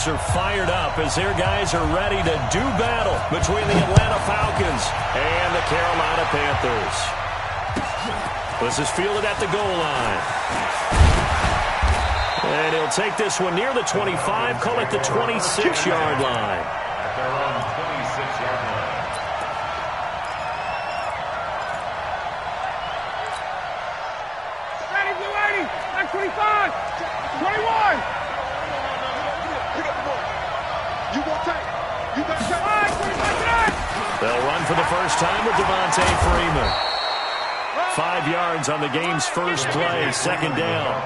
Are fired up as their guys are ready to do battle between the Atlanta Falcons and the Carolina Panthers. This is fielded at the goal line. And he'll take this one near the 25, call it the 26-yard line. At their own 26-yard line. Ready, blue 80, back 25, 21. They'll run for the first time with Devontae Freeman. 5 yards on the game's first play, second down.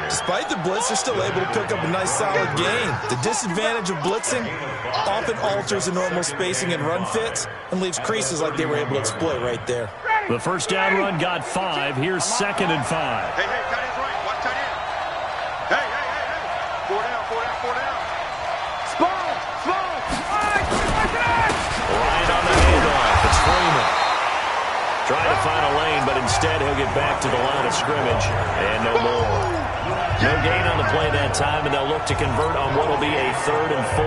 Despite the blitz, they're still able to pick up a nice solid gain. The disadvantage of blitzing often alters the normal spacing and run fits and leaves creases like they were able to exploit right there. The first down run got 5. Here's 2nd and 5. Hey, tight end's right. Watch tight end. Hey. 4 down. Ryan on the handoff. It's Freeman. Trying to find a lane, but instead he'll get back to the line of scrimmage. And no more. No gain on the play that time, and they'll look to convert on what will be a 3rd and 4.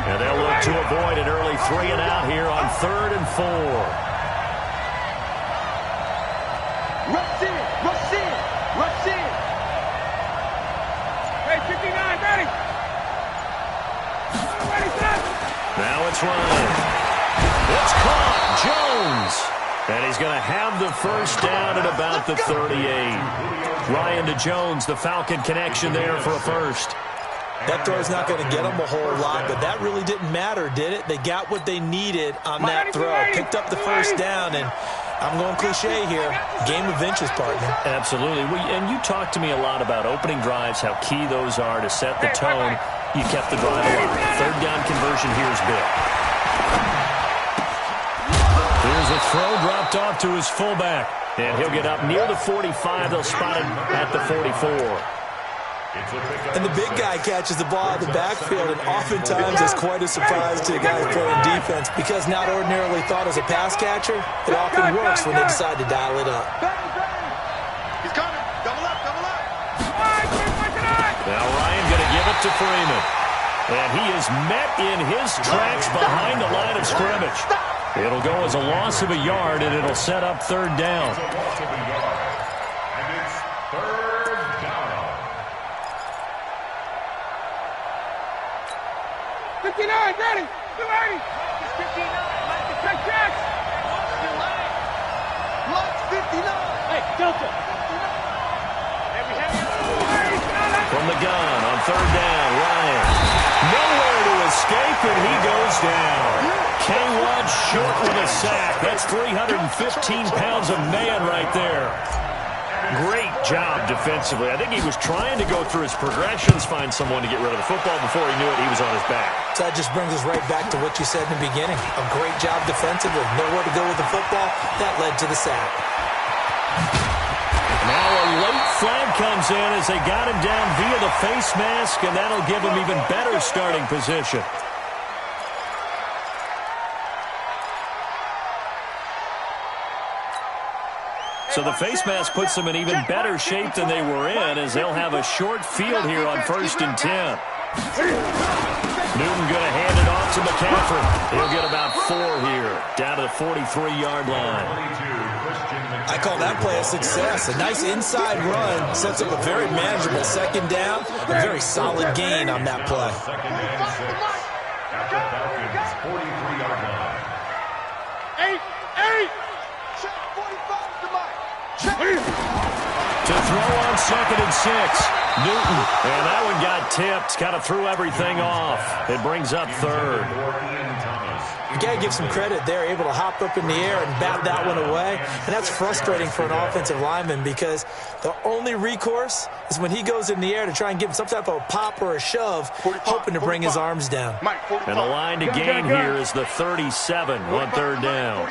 And they'll look to avoid an early 3 and out here on 3rd and 4. Rush in. Hey, 59, ready. Now it's Ryan. It's caught. Jones. And he's going to have the first down at about the 38. Ryan to Jones, the Falcon connection there for a first. That throw's not going to get them a whole lot, but that really didn't matter, did it? They got what they needed on that throw. Picked up the first down, and I'm going cliche here. Game of inches, partner. Absolutely. And you talked to me a lot about opening drives, how key those are to set the tone. You kept the drive alive. 3rd down conversion here is big. Here's a throw dropped off to his fullback. And he'll get up near the 45. They'll spot him at the 44. And the big guy catches the ball out of the backfield, and oftentimes it's quite a surprise to the guys playing defense because not ordinarily thought as a pass catcher, it often works when they decide to dial it up. He's coming. Double up. Now Ryan going to give it to Freeman. And he is met in his tracks behind the line of scrimmage. It'll go as a loss of a yard, and it'll set up 3rd down. And it's 3rd down. 59, ready. 280. 59. Check jacks. Lock 59. Hey, Delta. From the gun on 3rd down, Ryan. Nowhere to escape, and he goes down. K-Rod short with a sack. That's 315 pounds of man right there. Great job defensively. I think he was trying to go through his progressions, find someone to get rid of the football. Before he knew it, he was on his back. So that just brings us right back to what you said in the beginning. A great job defensively. Nowhere to go with the football. That led to the sack. Now a late flag comes in as they got him down via the face mask, and that'll give him even better starting position. So the face mask puts them in even better shape than they were in, as they'll have a short field here on 1st and 10. Newton going to hand it off to McCaffrey. He'll get about 4 here, down to the 43-yard line. I call that play a success. A nice inside run sets up a very manageable 2nd down. A very solid gain on that play. 2nd and 6 at the Falcons' 43-yard line. 8. Check 45 to Mike. To throw on 2nd and 6. Newton. And that one got tipped. Kind of threw everything off. It brings up 3rd. You got to give some credit. They're able to hop up in the air and bat that one away. And that's frustrating for an offensive lineman because the only recourse is when he goes in the air to try and give him some type of a pop or a shove, hoping to bring his arms down. And the line to gain here is the 37 on 3rd down.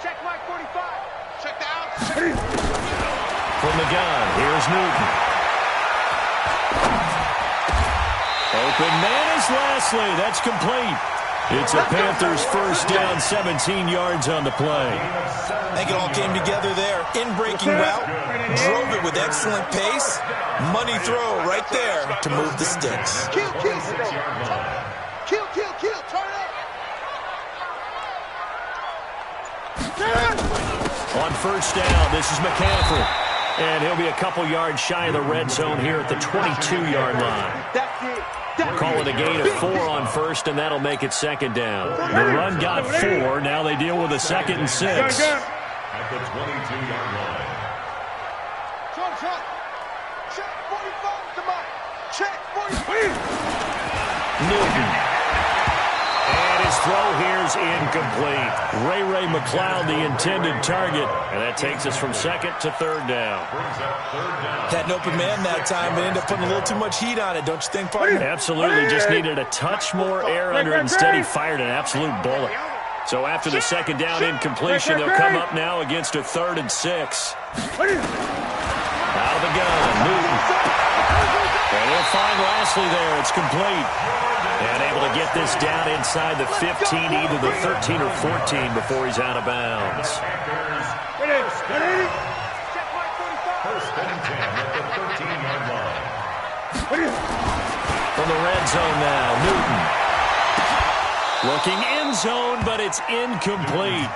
Check Mike 45. Check the out. From the gun, here's Newton. Open man is Leslie. That's complete. It's a Panthers first down, 17 yards on the play. I think it all came together there. In-breaking route, drove it with excellent pace. Money throw right there to move the sticks. Kill. Turn it up. On first down, this is McCaffrey. And he'll be a couple yards shy of the red zone here at the 22-yard line. That's it. Calling a gain of 4 on first, and that'll make it second down. The run got 4. Now they deal with a 2nd and 6. At the 22-yard line. Check 45, come on. Check 45. Newton. And his throw here's incomplete. Ray McLeod, the intended target. And that takes us from 2nd to 3rd down. Had an open man that time, but ended up putting a little too much heat on it, don't you think, partner? Absolutely. Just needed a touch more air under it. Instead, he fired an absolute bullet. So after the 2nd down incompletion, they'll come up now against a 3rd and 6. Out of the gun, Newton. And he'll find Lashley there. It's complete. And able to get this down inside the 15, either the 13 or 14 before he's out of bounds. First and 10 at the 13-yard line. From the red zone now, Newton. Looking end zone, but it's incomplete.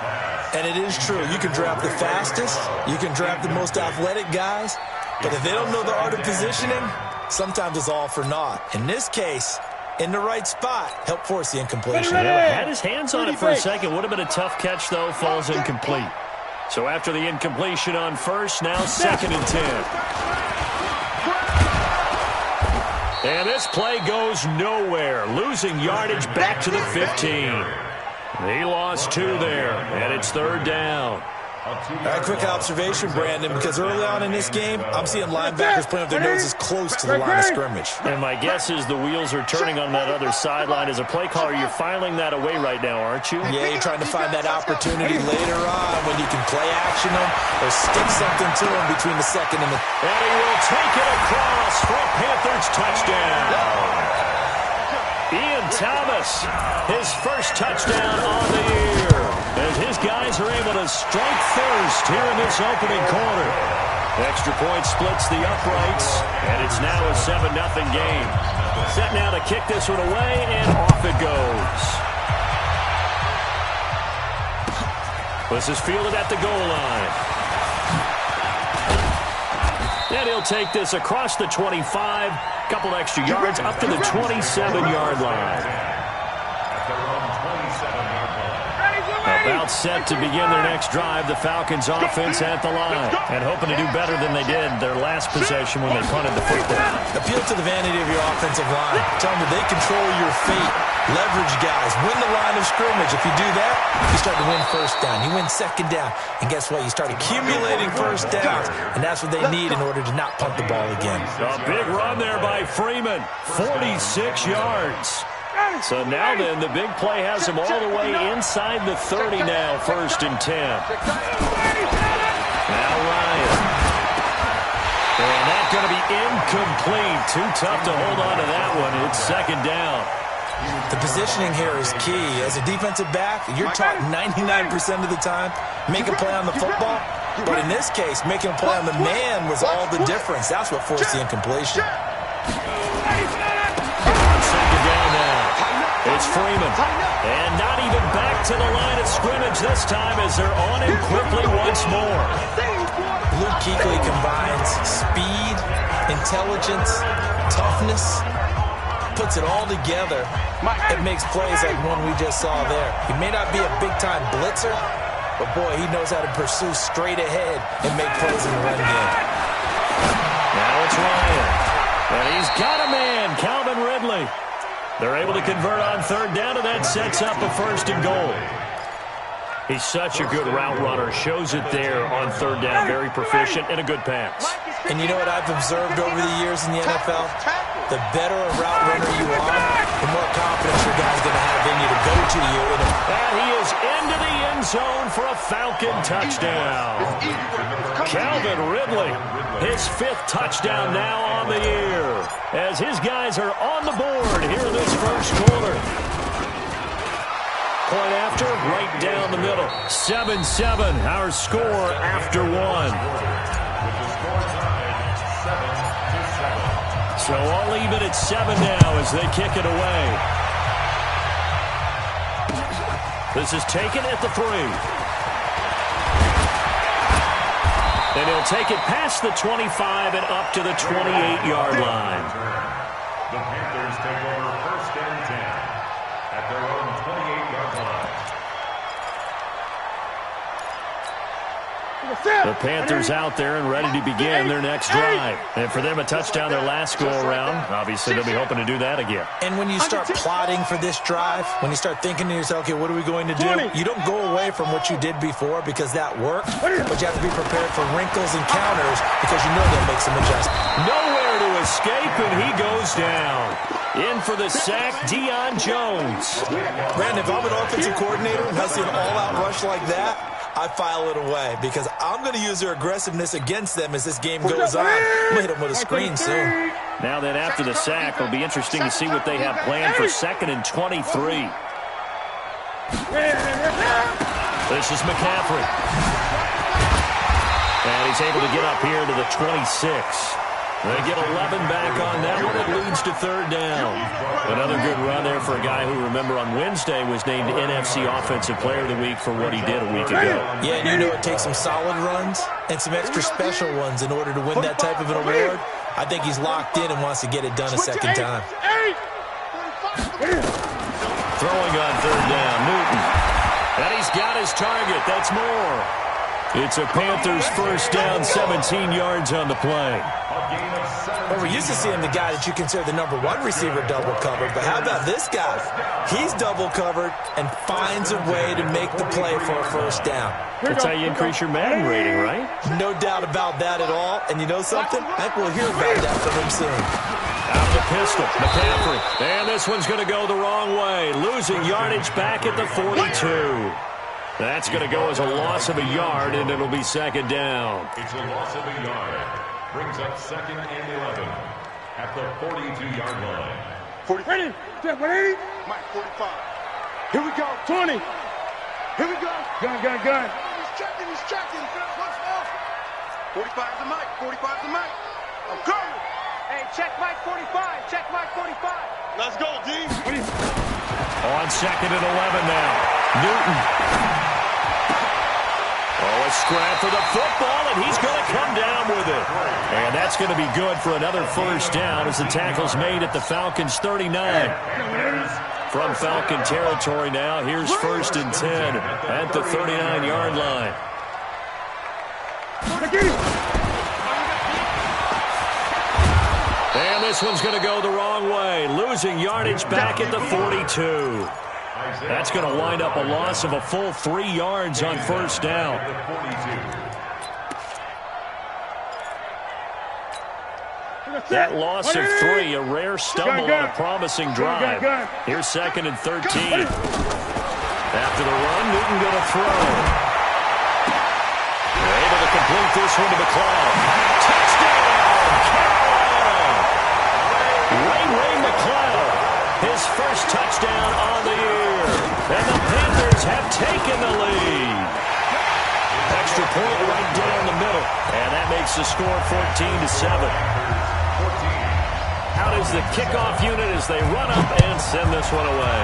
And it is true. You can draft the fastest. You can draft the most athletic guys. But if they don't know the art of positioning, sometimes it's all for naught. In this case, in the right spot, help force the incompletion. Yeah, had his hands on it for a second. Would have been a tough catch, though. Falls incomplete. So after the incompletion on first, now 2nd and 10. And this play goes nowhere. Losing yardage back to the 15. He lost 2 there, and it's 3rd down. A quick observation, Brandon, because early on in this game, I'm seeing linebackers playing with their noses close to the line of scrimmage. And my guess is the wheels are turning on that other sideline. As a play caller, you're filing that away right now, aren't you? Yeah, you're trying to find that opportunity later on when you can play action them or stick something to them between the 2nd and the... And he will take it across for a Panthers touchdown. Ian Thomas, his first touchdown on the year. As his guys are able to strike first here in this opening quarter. Extra point splits the uprights, and it's now a 7-0 game. Set now to kick this one away, and off it goes. This is fielded at the goal line. And he'll take this across the 25, couple extra yards, up to the 27-yard line. About set to begin their next drive, the Falcons offense at the line. And hoping to do better than they did their last possession when they punted the football. Appeal to the vanity of your offensive line. Tell them that they control your fate. Leverage guys. Win the line of scrimmage. If you do that, you start to win first down. You win 2nd down. And guess what? You start accumulating first downs. And that's what they need in order to not punt the ball again. A big run there by Freeman. 46 yards. So now then, the big play has him all the way inside the 30 now, 1st and 10. Now Ryan. And that's going to be incomplete. Too tough to hold on to that one. It's 2nd down. The positioning here is key. As a defensive back, you're taught 99% of the time, make a play on the football. But in this case, making a play on the man was all the difference. That's what forced the incompletion. Second down now. It's Freeman. And not even back to the line of scrimmage this time as they're on him quickly once more. Luke Kuechly combines speed, intelligence, toughness, puts it all together. It makes plays like one we just saw there. He may not be a big-time blitzer, but boy, he knows how to pursue straight ahead and make plays in the run game. Now it's Ryan. And he's got a man, Calvin Ridley. They're able to convert on 3rd down, and that sets up a 1st and goal. He's such a good route runner. Shows it there on 3rd down. Very proficient and a good pass. And you know what I've observed over the years in the NFL? The better a route runner you are, the more confidence your guy's going to have in you to go to you. And he is into the end zone for a Falcon touchdown. Calvin Ridley, his 5th touchdown now on the year, as his guys are on the board here in this first quarter. point after, right down the middle. 7-7, our score after one. So all even at 7 now as they kick it away. This is taken at the 3. And he'll take it past the 25 and up to the 28-yard line. The Panthers take over 1st and 10 at their own 28-yard line. The Panthers out there and ready to begin their next drive. And for them, a touchdown their last go-around. Obviously, they'll be hoping to do that again. And when you start plotting for this drive, when you start thinking to yourself, okay, what are we going to do? You don't go away from what you did before because that worked, but you have to be prepared for wrinkles and counters because you know they'll make some adjustments. Nowhere to escape, and he goes down. In for the sack, Deion Jones. Brandon, if I'm an offensive coordinator and I see an all-out rush like that, I file it away because I'm going to use their aggressiveness against them as this game goes on. I'm going to hit them with a screen soon. Now then, after the sack, it'll be interesting to see what they have planned for 2nd and 23. This is McCaffrey. And he's able to get up here to the 26. They get 11 back on that one. It leads to 3rd down. Another good run there for a guy who, remember, on Wednesday was named NFC Offensive Player of the Week for what he did a week ago. Yeah, and you know it takes some solid runs and some extra special ones in order to win that type of an award. I think he's locked in and wants to get it done a second time. Throwing on 3rd down, Newton. And he's got his target. That's more. It's a Panthers 1st down, 17 yards on the play. Well, we're used to seeing the guy that you consider the #1 receiver double covered, but how about this guy? He's double covered and finds a way to make the play for a 1st down. That's how you increase your Madden rating, right? No doubt about that at all. And you know something? I think we'll hear about that from him soon. Out of the pistol, McCaffrey. And this one's going to go the wrong way. Losing yardage back at the 42. That's going to go as a loss of a yard, and it'll be 2nd down. It's a loss of a yard. Brings up 2nd and 11 at the 42-yard line. 40. Ready? Step, ready? Mike, 45. Here we go. 20. Here we go. Gun. He's checking. Once more. 45's the Mike. 45's the Mike. I'm coming. Hey, check Mike 45. Check Mike 45. Let's go, D. On 2nd and 11 now. Newton. Oh, a scrap for the football, and he's going to come down with it. And that's going to be good for another 1st down as the tackle's made at the Falcons' 39. From Falcon territory now, here's 1st and 10 at the 39-yard line. And this one's going to go the wrong way. Losing yardage back at the 42. That's going to wind up a loss of a full 3 yards on 1st down. That loss of 3, a rare stumble on a promising drive. Here's 2nd and 13. After the run, Newton going to throw. They're able to complete this one to McLeod. Touchdown, Carolina! Ray McLeod, his 1st touchdown on the year. And the Panthers have taken the lead. Extra point right down the middle. And that makes the score 14-7. Out is the kickoff unit as they run up and send this one away.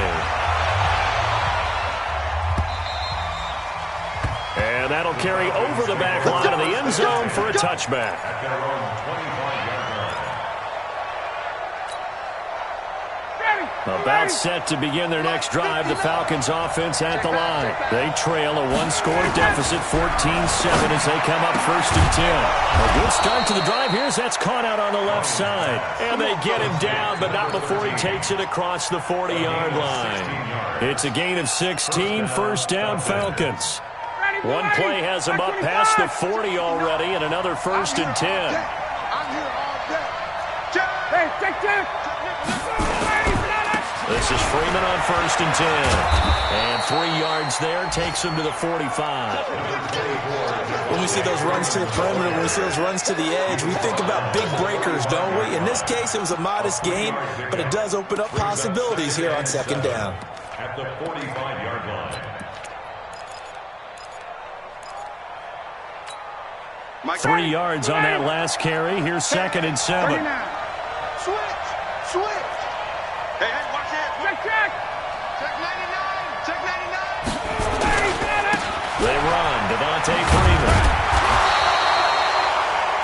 And that'll carry over the back line of the end zone for a touchback. About set to begin their next drive, the Falcons offense at the line. They trail a 1-score deficit, 14-7 as they come up 1st and 10. A good start to the drive here as that's caught out on the left side. And they get him down, but not before he takes it across the 40-yard line. It's a gain of 16, 1st down Falcons. One play has them up past the 40 already, and another 1st and 10. I'm here all day. Hey, check. This is Freeman on 1st and 10. And 3 yards there takes him to the 45. When we see those runs to the perimeter, when we see those runs to the edge, we think about big breakers, don't we? In this case, it was a modest gain, but it does open up possibilities here on 2nd down. at the 45-yard line. 3 yards on that last carry. Here's 2nd and 7. Switch. Hey, watch it. Check. Check 99. Check 99. They run. Devontae Freeman.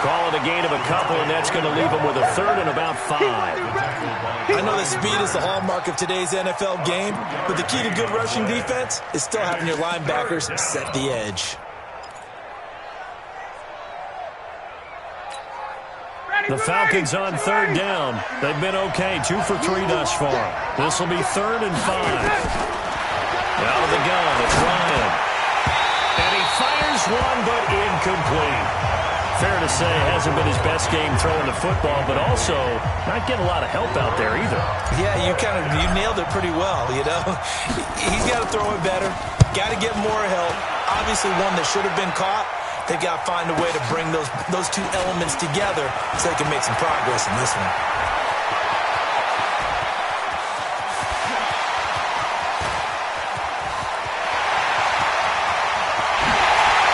Call it a gain of a couple, and that's going to leave them with a 3rd and about 5. I know that speed is the hallmark of today's NFL game, but the key to good rushing defense is still having your linebackers set the edge. The Falcons on 3rd down. They've been okay, 2 for 3 thus far. This will be 3rd and 5. Out of the gun, it's Ryan. And he fires one, but incomplete. Fair to say, hasn't been his best game throwing the football, but also not getting a lot of help out there either. Yeah, you nailed it pretty well, you know. He's got to throw it better. Got to get more help. Obviously one that should have been caught. They've got to find a way to bring those two elements together so they can make some progress in this one.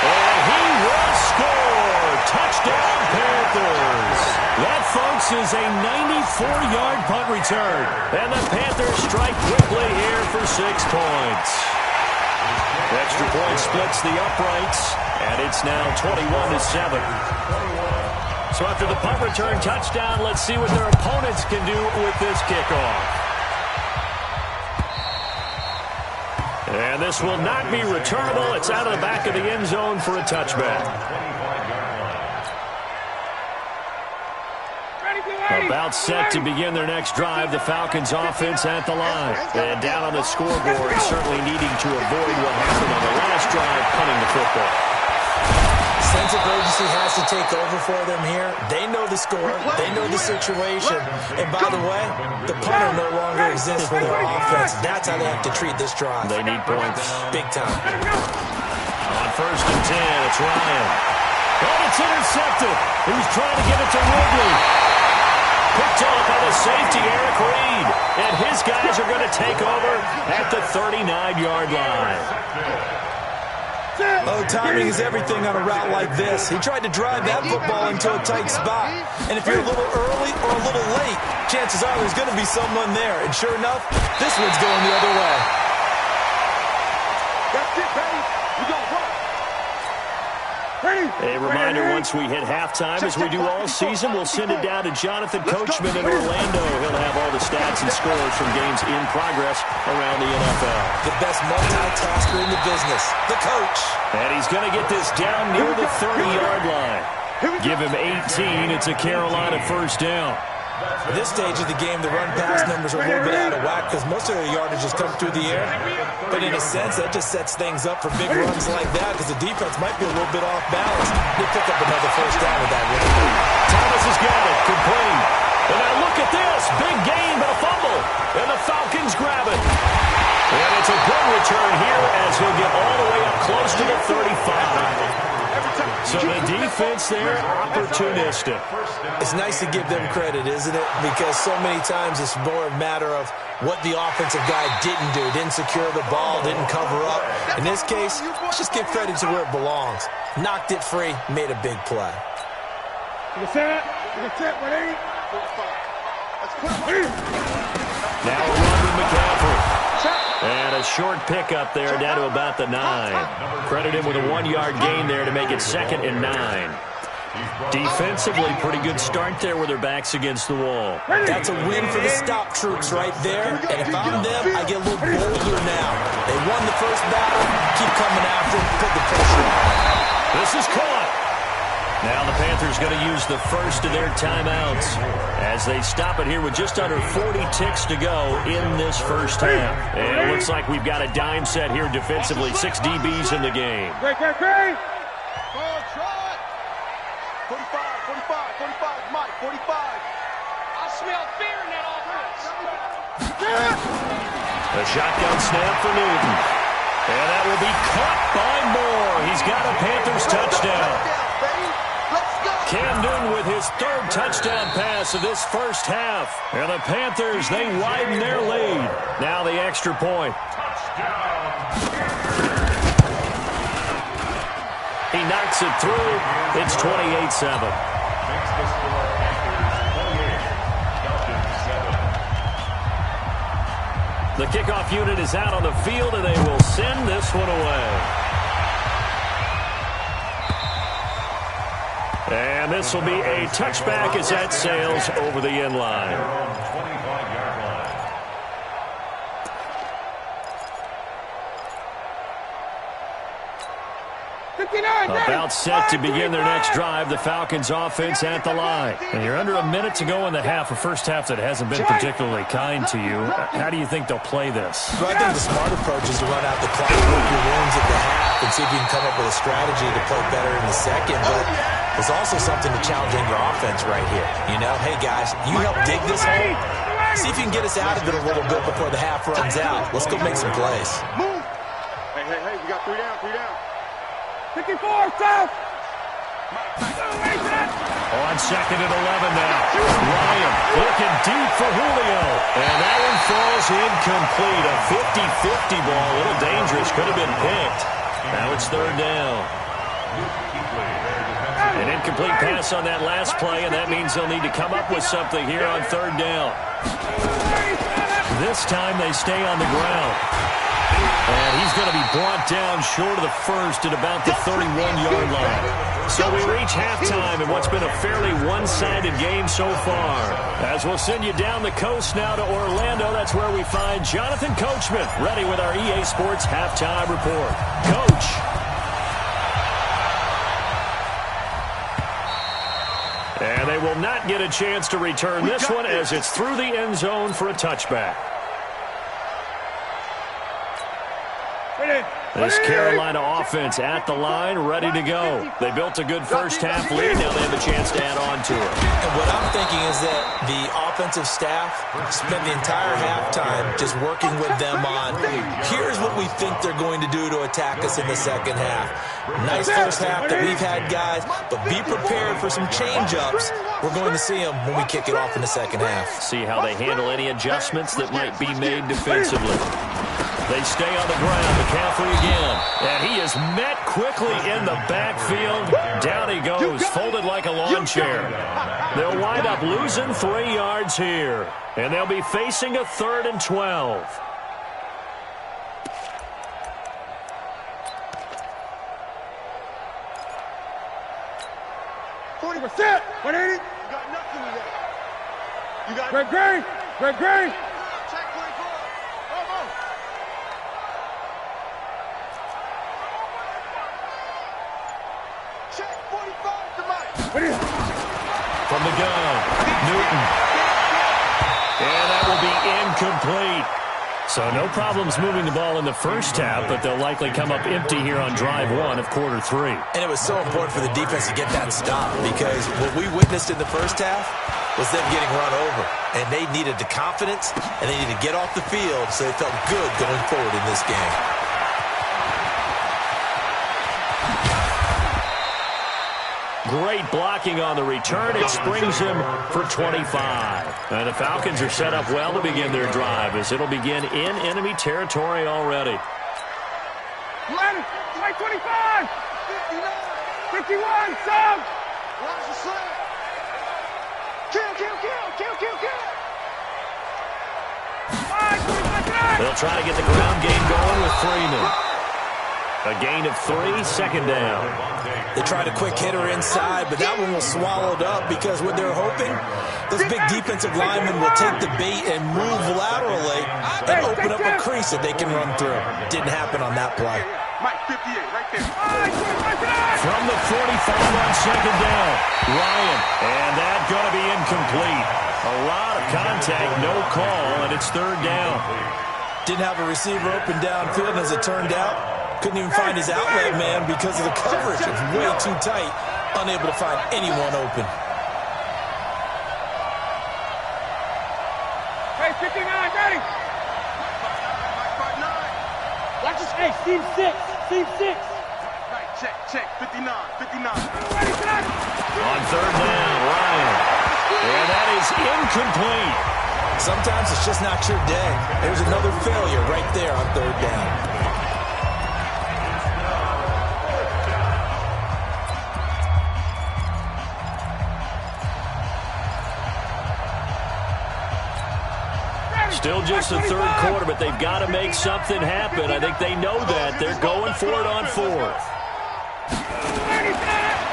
And he will score! Touchdown, Panthers! That, folks, is a 94-yard punt return. And the Panthers strike quickly here for 6 points. Extra point splits the uprights. And it's now 21-7. So after the punt return touchdown, let's see what their opponents can do with this kickoff. And this will not be returnable. It's out of the back of the end zone for a touchback. About set to begin their next drive, the Falcons offense at the line. And down on the scoreboard, certainly needing to avoid what happened on the last drive, punting the football. Sense of urgency has to take over for them here. They know the score. They know the situation. And by the way, the punter no longer exists for their offense. That's how they have to treat this drive. They need points. Big time. On 1st and 10, it's Ryan. And it's intercepted. He's trying to get it to Ridley. Picked off by the safety, Eric Reed. And his guys are going to take over at the 39-yard line. Oh, timing is everything on a route like this. He tried to drive that football into a tight spot. And if you're a little early or a little late, chances are there's going to be someone there. And sure enough, this one's going the other way. That's it, baby. We got to run. A reminder, once we hit halftime, as we do all season, we'll send it down to Jonathan Coachman in Orlando. He'll have all the stats and scores from games in progress around the NFL. The best multitasker in the business, the coach. And he's going to get this down near the 30-yard line. Give him 18. It's a Carolina 1st down. At this stage of the game, the run-pass numbers are a little bit out of whack because most of their yardage has come through the air. But in a sense, that just sets things up for big runs like that because the defense might be a little bit off balance. They pick up another 1st down with that run. Thomas has got it. Complete. And now look at this. Big gain, but a fumble. And the Falcons grab it. And it's a good return here as he'll get all the way up close to the 35. So the defense there, opportunistic. It's nice to give them credit, isn't it? Because so many times it's more a matter of what the offensive guy didn't do. Didn't secure the ball, didn't cover up. In this case, let's just give credit to where it belongs. Knocked it free, made a big play. Now a run with McCaffrey. And a short pickup there down to about the 9. Credit him with a 1-yard gain there to make it 2nd and 9. Defensively, pretty good start there with their backs against the wall. That's a win for the stop troops right there. And if I'm them, I get a little bolder now. They won the first battle. Keep coming after them. Put the pressure on. This is caught. Now the Panthers going to use the first of their timeouts as they stop it here with just under 40 ticks to go in this first half. And it looks like we've got a dime set here defensively. 6 DBs in the game. Try it. 45, Mike, 45. I smell fear in that offense. A shotgun snap for Newton. And that will be caught by Moore. He's got a Panthers touchdown. Let's go. Cam Newton with his third touchdown pass of this first half. And the Panthers, they widen their lead. Now the extra point. He knocks it through. It's 28-7. Makes the score Panthers 28, Falcons 7. The kickoff unit is out on the field, and they will send this one away. And this will be a touchback as that sails over the end line. 25-yard line. About set to begin their next drive, the Falcons offense at the line. And you're under a minute to go in the half, a first half that hasn't been particularly kind to you. How do you think they'll play this? Well, I think the smart approach is to run out the clock, work your wounds at the half, and see if you can come up with a strategy to play better in the second. But there's also something to challenging your offense right here. You know, hey, guys, you help dig this hole. See if you can get us out of it a little bit before the half runs out. Let's go make some plays. Move. Hey, we got 3 down, 3 down. 54, south. On second and 11 now. Ryan looking deep for Julio. And that one falls incomplete. A 50-50 ball. A little dangerous. Could have been picked. Now it's third down. An incomplete pass on that last play, and that means they'll need to come up with something here on third down. This time they stay on the ground. And he's going to be brought down short of the first at about the 31-yard line. So we reach halftime in what's been a fairly one-sided game so far. As we'll send you down the coast now to Orlando, that's where we find Jonathan Coachman ready with our EA Sports Halftime Report. Coach. And they will not get a chance to return this one as it's through the end zone for a touchback. This Carolina offense at the line, ready to go. They built a good first half lead. Now they have a chance to add on to it. And what I'm thinking is that the offensive staff spent the entire halftime just working with them on, here's what we think they're going to do to attack us in the second half. Nice first half that we've had, guys, but be prepared for some change-ups. We're going to see them when we kick it off in the second half. See how they handle any adjustments that might be made defensively. They stay on the ground. McCaffrey again. And he is met quickly in the backfield. Down he goes, folded like a lawn chair. They'll wind up losing 3 yards here. And they'll be facing a 3rd and 12. %, 180. You got nothing to that. You got Greg Green. Greg Green. check 24. Come on. Check 45 to Mike. What is it? From the gun, Newton. And that will be incomplete. So no problems moving the ball in the first half, but they'll likely come up empty here on drive 1 of quarter 3. And it was so important for the defense to get that stop because what we witnessed in the first half was them getting run over. And they needed the confidence, and they needed to get off the field so they felt good going forward in this game. Great blocking on the return. It springs him for 25. And the Falcons are set up well to begin their drive as it'll begin in enemy territory already. 25. 51, sub. Watch the slam. Kill. 5, They'll try to get the ground game going with Freeman. A gain of 3, second down. They tried a quick hitter inside, but that one was swallowed up because what they're hoping, those big defensive linemen will take the bait and move laterally and open up a crease that they can run through. Didn't happen on that play. Mike, 58, right there. From the 45 on second down, Ryan. And that's going to be incomplete. A lot of contact, no call, and it's third down. Didn't have a receiver open downfield, and as it turned out, couldn't even find his outlet man because of the coverage. It's way too tight, unable to find anyone open. Hey, 59, ready. Mike, 5'9". Watch this. Hey, Steve 6. Right, check, 59. Ready, On third down, Ryan. And that is incomplete. Sometimes it's just not your day. There's another failure right there on third down. Still just the third quarter, but they've got to make something happen. I think they know that. They're going for it on fourth.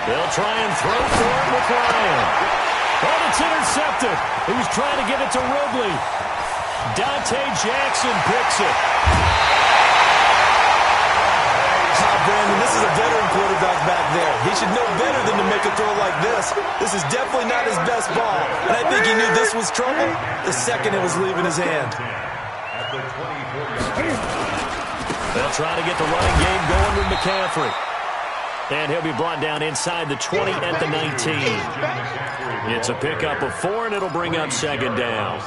They'll try and throw for it with Ryan. Oh, it's intercepted. He was trying to get it to Ridley. Dante Jackson picks it. Brandon, this is a veteran quarterback back there. He should know better than to make a throw like this. This is definitely not his best ball. And I think he knew this was trouble the second it was leaving his hand. They'll try to get the running game going with McCaffrey. And he'll be brought down inside the 20 at the 19. It's a pickup of 4, and it'll bring up second down.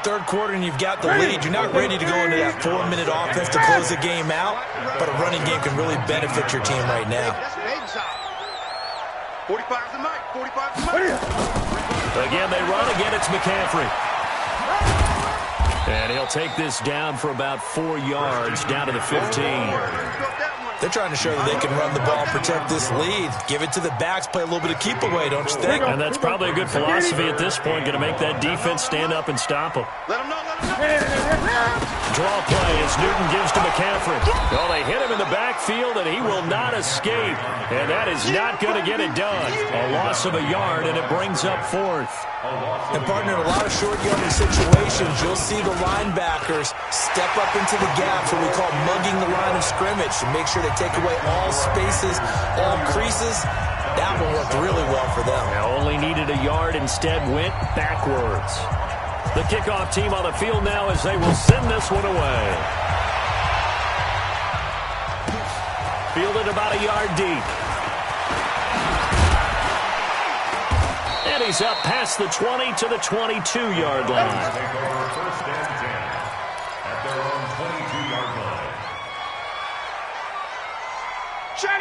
Third quarter, and you've got the lead. You're not ready to go into that 4-minute offense to close the game out, but a running game can really benefit your team right now. 45's the mic. 45's the mic. Again, they run. Again, it's McCaffrey. And he'll take this down for about 4 yards, down to the 15. They're trying to show that they can run the ball and protect this lead. Give it to the backs, play a little bit of keep away, don't you think? And that's probably a good philosophy at this point, going to make that defense stand up and stop them. Let him know, let him know. Draw play as Newton gives to McCaffrey. Well, they hit him in the backfield, and he will not escape. And that is not going to get it done. A loss of a yard, and it brings up fourth. And, partner, in a lot of short yardage situations, you'll see the linebackers step up into the gaps, what we call mugging the line of scrimmage, to make sure they take away all spaces, all creases. That one worked really well for them. They only needed a yard, instead went backwards. The kickoff team on the field now as they will send this one away. Fielded about a yard deep. And he's up past the 20 to the 22-yard line. Take over first and 10 at their own 22-yard line.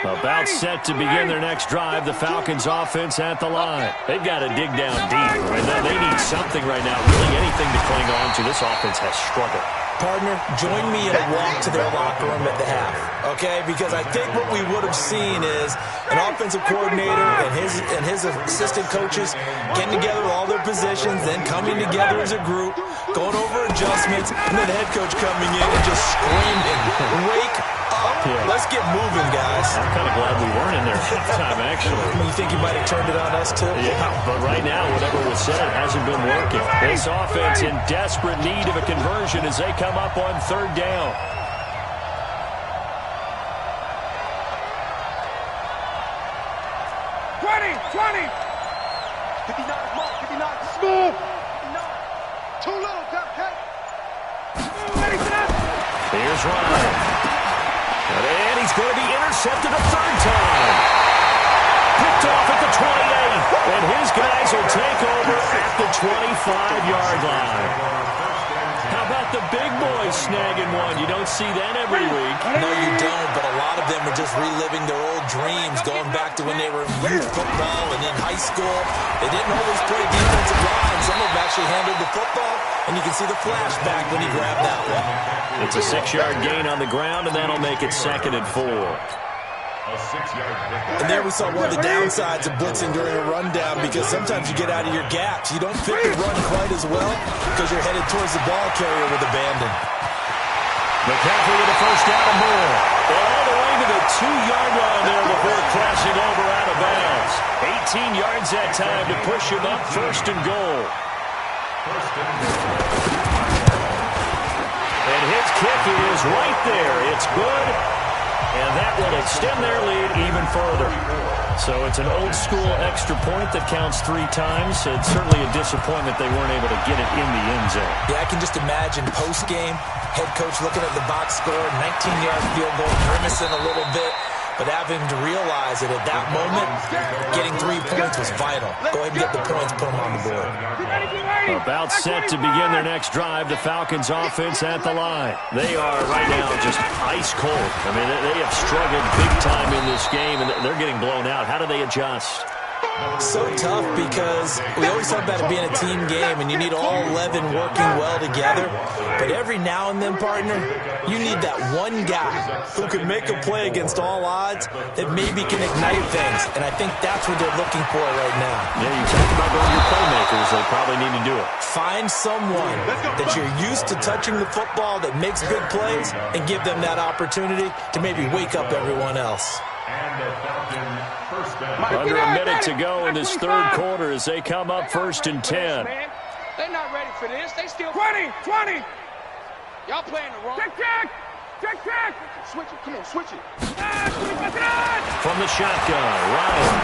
About set to begin their next drive, the Falcons offense at the line. They've got to dig down deep. I mean, they need something right now, really anything to cling on to. This offense has struggled. Partner, join me in a walk to their locker room at the half, okay? Because I think what we would have seen is an offensive coordinator and his assistant coaches getting together with all their positions, then coming together as a group, going over adjustments, and then the head coach coming in and just screaming, "Wake up. Yeah. Let's get moving, guys." I'm kind of glad we weren't in there at halftime, actually. You think you might have turned it on us, too? Yeah, but right now, whatever was said hasn't been working. This offense in desperate need of a conversion as they come up on third down. Smooth. Too little, Cupcake. Here's Ryan. And he's going to be intercepted a third time. Picked off at the 28. And his guys will take over at the 25-yard line. How about the big boys snagging one? You don't see that every week. No, you don't, but a lot of them are just reliving their old dreams, going back to when they were in youth football and in high school. They didn't always play defensive line. Some of them actually handled the football, and you can see the flashback when he grabbed that one. It's a 6-yard gain on the ground, and that'll make it 2nd and 4. A 6-yard pickup. And there we saw one of the downsides of blitzing during a rundown, because sometimes you get out of your gaps. You don't fit the run quite as well because you're headed towards the ball carrier with abandon. McCaffrey with a first down and more. All the way to the 2-yard line there before crashing over out of bounds. 18 yards that time to push him up 1st and goal. And his kick is right there. It's good. And that will extend their lead even further. So it's an old-school extra point that counts 3 times. It's certainly a disappointment they weren't able to get it in the end zone. Yeah, I can just imagine post-game, head coach looking at the box score, 19-yard field goal, grimacing a little bit, but having to realize that at that moment, getting 3 points was vital. Go ahead and get the points, put them on the board. About set to begin their next drive, the Falcons offense at the line. They are right now just ice cold. I mean, they have struggled big time in this game, and they're getting blown out. How do they adjust? So tough because we always talk about it being a team game and you need all 11 working well together. But every now and then, partner, you need that one guy who can make a play against all odds that maybe can ignite things. And I think that's what they're looking for right now. Yeah, you talk about going to your playmakers. They probably need to do it. Find someone that you're used to touching the football that makes big plays and give them that opportunity to maybe wake up everyone else. Under a minute to go in this third quarter as they come up 1st and 10. They're not ready for this. They still 20. Y'all playing the wrong. Check. Switch it. Come on, switch it. From the shotgun, Ryan.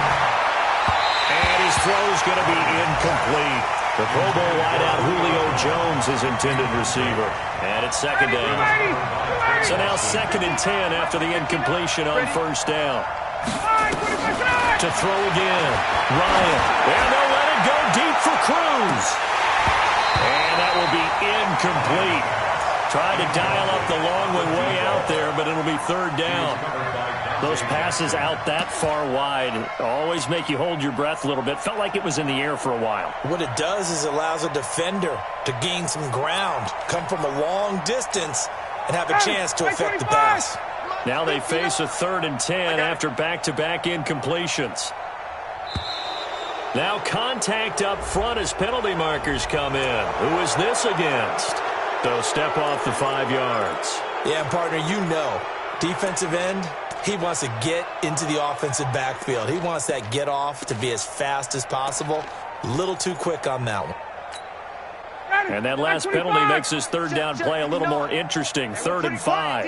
And his throw is going to be incomplete. The Pro Bowl wideout Julio Jones is intended receiver. And it's 2nd down. So now 2nd and 10 after the incompletion on 1st down. To throw again. Ryan. And they'll let it go deep for Cruz. And that will be incomplete. Trying to dial up the long way out there, but it'll be 3rd down. Those passes out that far wide always make you hold your breath a little bit. Felt like it was in the air for a while. What it does is it allows a defender to gain some ground, come from a long distance, and have a chance to affect the pass. Now they face a 3rd and 10 after back-to-back incompletions. Now contact up front as penalty markers come in. Who is this against? They'll step off the 5 yards. Yeah, partner, you know, defensive end, he wants to get into the offensive backfield. He wants that get off to be as fast as possible. A little too quick on that one. And that last penalty makes this 3rd down play a little more interesting. 3rd and 5.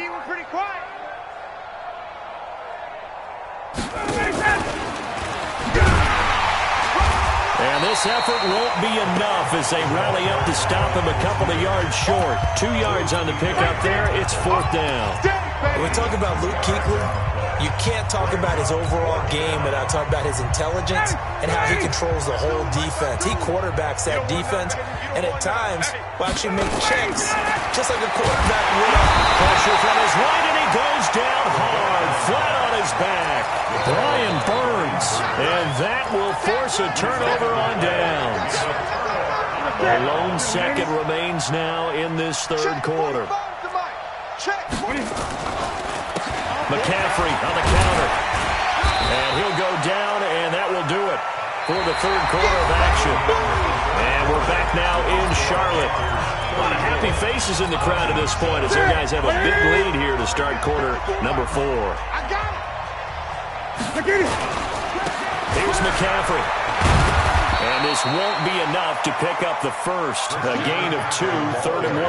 And this effort won't be enough as they rally up to stop him a couple of yards short. 2 yards on the pickup there. It's 4th down. When we talk about Luke Kuechly, you can't talk about his overall game without talking about his intelligence and how he controls the whole defense. He quarterbacks that defense and at times will actually make checks just like a quarterback would. Pressure from his right and he goes down hard, flat on his back. Brian Burns, and that will force a turnover on downs. A lone second remains now in this 3rd quarter. McCaffrey on the counter. And he'll go down, and that will do it for the 3rd quarter of action. And we're back now in Charlotte. A lot of happy faces in the crowd at this point as their guys have a big lead here to start quarter number 4. Here's McCaffrey. And this won't be enough to pick up the first. A gain of 2, 3rd and 1.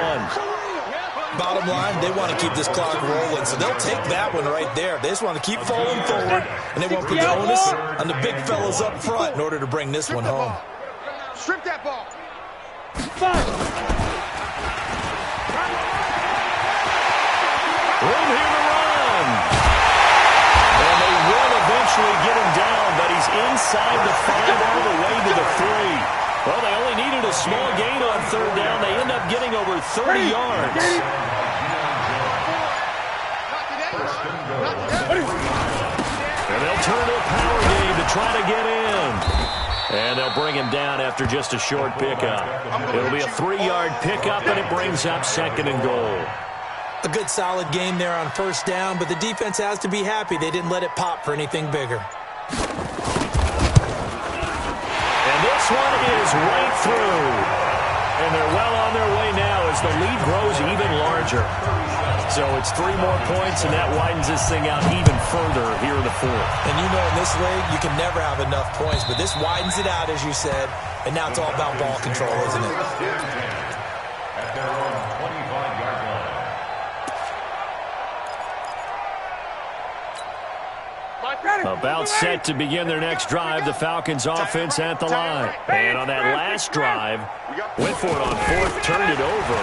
Bottom line, they want to keep this clock rolling, so they'll take that one right there. They just want to keep falling forward, and they want to put the onus on the big fellas up front in order to bring this one home. Strip that ball. Room here to run. And they will eventually get him down, but he's inside the 5 all the way to the 3. Well, they only needed a small gain on 3rd down. They end up getting over 30 yards. And they'll turn to a power game to try to get in. And they'll bring him down after just a short pickup. It'll be a 3-yard pickup, and it brings up 2nd and goal. A good solid game there on 1st down, but the defense has to be happy they didn't let it pop for anything bigger. This one is right through. And they're well on their way now as the lead grows even larger. So it's 3 more points, and that widens this thing out even further here in the 4th. And you know in this league, you can never have enough points, but this widens it out, as you said, and now it's all about ball control, isn't it? At their own 25-yard line. About set to begin their next drive, the Falcons offense at the line. And on that last drive, went for it on 4th, turned it over.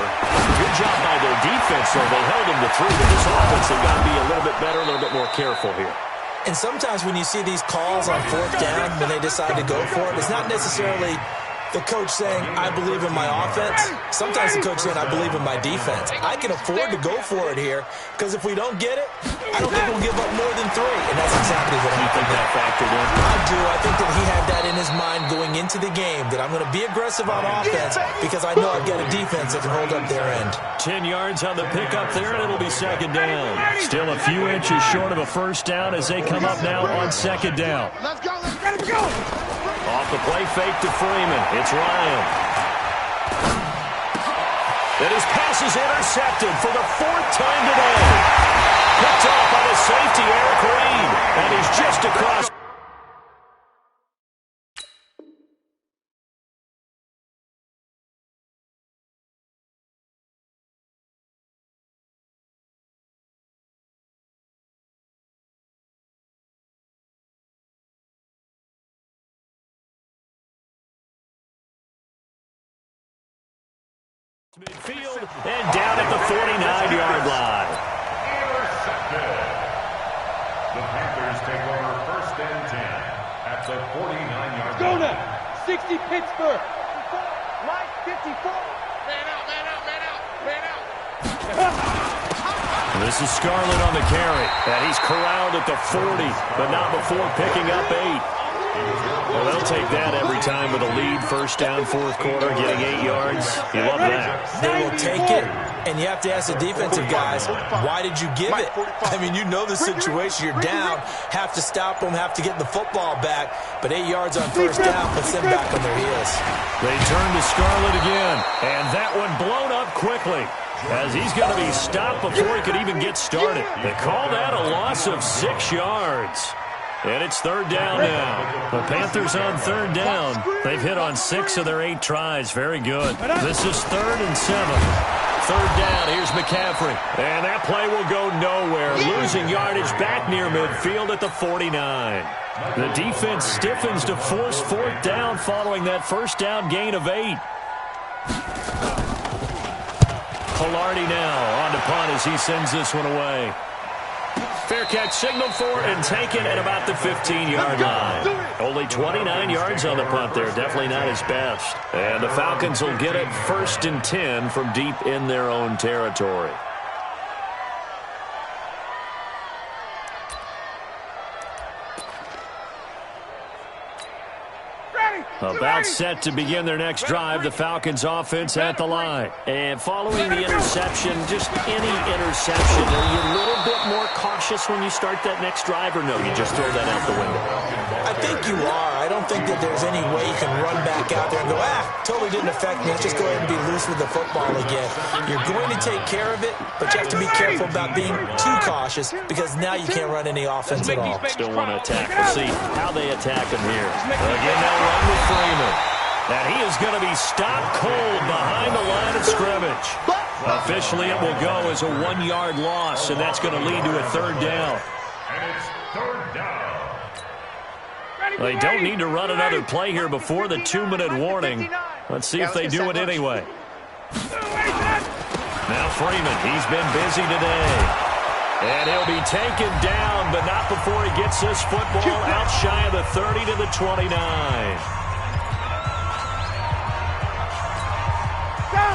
Good job by their defense, though. They held them to 3, but this offense, they've got to be a little bit better, a little bit more careful here. And sometimes when you see these calls on 4th down, when they decide to go for it, it's not necessarily the coach saying, I believe in my offense. Sometimes the coach saying, I believe in my defense. I can afford to go for it here because if we don't get it, I I don't think we'll give up more than 3, and that's exactly what happened. You think that factored in? I do. I think that he had that in his mind going into the game, that I'm going to be aggressive on offense because I know I've got a defense that can hold up their end. 10 yards on the pickup there, and it'll be second down. Still a few inches short of a first down as they come up now on second down. Let's go. Let's go. Off the play fake to Freeman. It's Ryan. And his pass is intercepted for the 4th time today. Picked off by the safety, Eric Reed. And he's just across. Midfield and down at the 49-yard line. Intercepted. The Panthers take over 1st and 10 at the 49-yard line. Go now. 60 Pittsburgh. Mike 54. Man out, man out, man out, man out. This is Scarlett on the carry. And he's corralled at the 40, but not before picking up 8. Well, they'll take that every time with a lead. First down, 4th quarter, getting 8 yards. You love that. They will take it, and you have to ask the defensive guys, why did you give it? I mean, you know the situation. You're down, have to stop them, have to get the football back, but 8 yards on first down puts them back on their heels. They turn to Scarlett again, and that one blown up quickly as he's going to be stopped before he could even get started. They call that a loss of 6 yards. And it's 3rd down now. The Panthers on 3rd down. They've hit on 6 of their 8 tries. Very good. This is 3rd and 7. 3rd down. Here's McCaffrey. And that play will go nowhere. Losing yardage back near midfield at the 49. The defense stiffens to force 4th down following that first down gain of 8. Pilardi now on to punt as he sends this one away. Fair catch signaled for and taken at about the 15-yard line. Only 29 yards on the punt there. Definitely not his best. And the Falcons will get it 1st and 10 from deep in their own territory. About set to begin their next drive, the Falcons offense at the line. And following the interception, just any interception, are you a little bit more cautious when you start that next drive, or no, you just throw that out the window? I think you are. I don't think that there's any way you can run back out there and go, totally didn't affect me. Let's just go ahead and be loose with the football again. You're going to take care of it, but you have to be careful about being too cautious because now you can't run any offense at all. Still want to attack. We'll see how they attack him here. Again, they'll run with Freeman. And he is going to be stopped cold behind the line of scrimmage. Officially, it will go as a 1-yard loss, and that's going to lead to a 3rd down. And it's 3rd down. They don't need to run another play here before the 2-minute warning. Let's see if they do it anyway. Now Freeman, he's been busy today. And he'll be taken down, but not before he gets this football out shy of the 30 to the 29.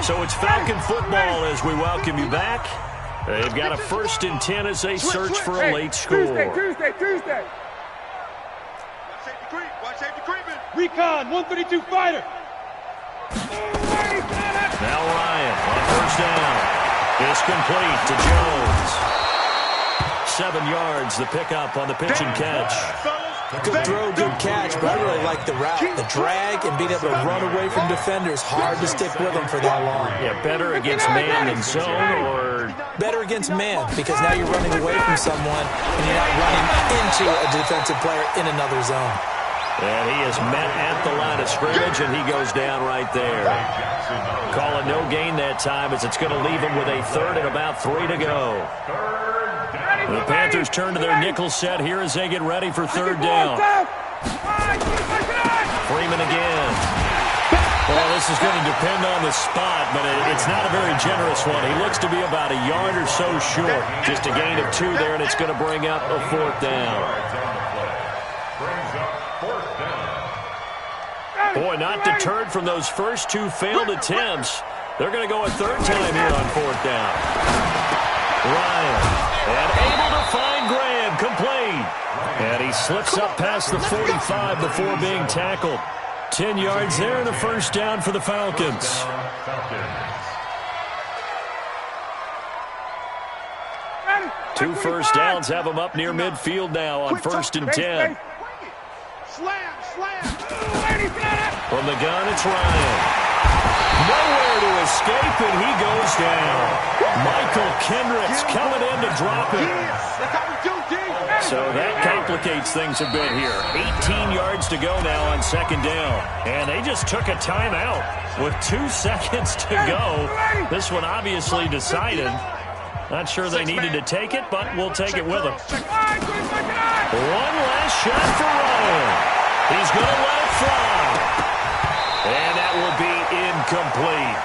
So it's Falcon football as we welcome you back. They've got a 1st and 10 as they search for a late score. Tuesday. Watch safety creeping. Recon, 132 fighter. Now Ryan on first down. It's complete to Jones. 7 yards, the pickup on the pitch and catch. Good throw, good catch, but I really like the route. The drag and being able to run away from defenders, hard to stick with them for that long. Yeah, better against man than zone, or better against man because now you're running away from someone and you're not running into a defensive player in another zone. And he is met at the line of scrimmage, and he goes down right there. Call a no gain that time as it's going to leave him with a 3rd and about 3 to go. The Panthers turn to their nickel set here as they get ready for 3rd down. Freeman again. Well, this is going to depend on the spot, but it's not a very generous one. He looks to be about a yard or so short. Just a gain of 2 there, and it's going to bring up a 4th down. Boy, not deterred from those first 2 failed attempts. They're going to go a 3rd time here on 4th down. Ryan. And able to find Graham. Complete. And he slips up past the 45 before being tackled. 10 yards there and a first down for the Falcons. 2 first downs have them up near midfield now on 1st and 10. Slam. From the gun, it's Ryan. Nowhere to escape, and he goes down. Michael Kendricks coming in to drop it. That's how we do, D. So that complicates things a bit here. 18 yards to go now on 2nd down. And they just took a timeout with 2 seconds to go. This one obviously decided. Not sure they needed to take it, but we'll take it with them. One last shot for Ryan. He's going to let it fly. And that will be incomplete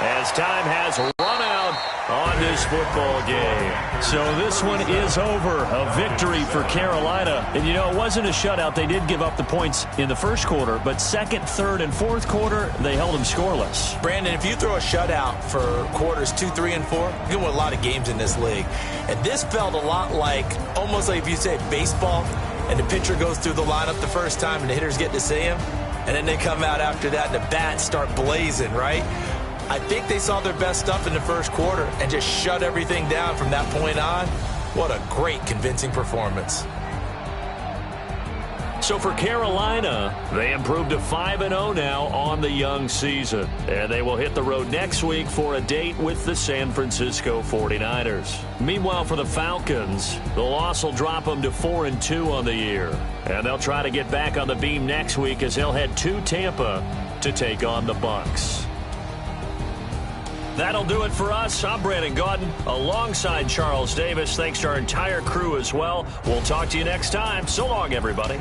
as time has run out on this football game. So this one is over. A victory for Carolina. And, you know, it wasn't a shutout. They did give up the points in the first quarter, but 2nd, 3rd, and 4th quarter, they held them scoreless. Brandon, if you throw a shutout for quarters 2, 3, and 4, you're going to win a lot of games in this league. And this felt a lot like, almost like if you say baseball, and the pitcher goes through the lineup the first time and the hitters get to see him, and then they come out after that and the bats start blazing, right? I think they saw their best stuff in the first quarter and just shut everything down from that point on. What a great, convincing performance. So for Carolina, they improved to 5-0 now on the young season. And they will hit the road next week for a date with the San Francisco 49ers. Meanwhile, for the Falcons, the loss will drop them to 4-2 on the year. And they'll try to get back on the beam next week as they'll head to Tampa to take on the Bucs. That'll do it for us. I'm Brandon Gaudin alongside Charles Davis. Thanks to our entire crew as well. We'll talk to you next time. So long, everybody.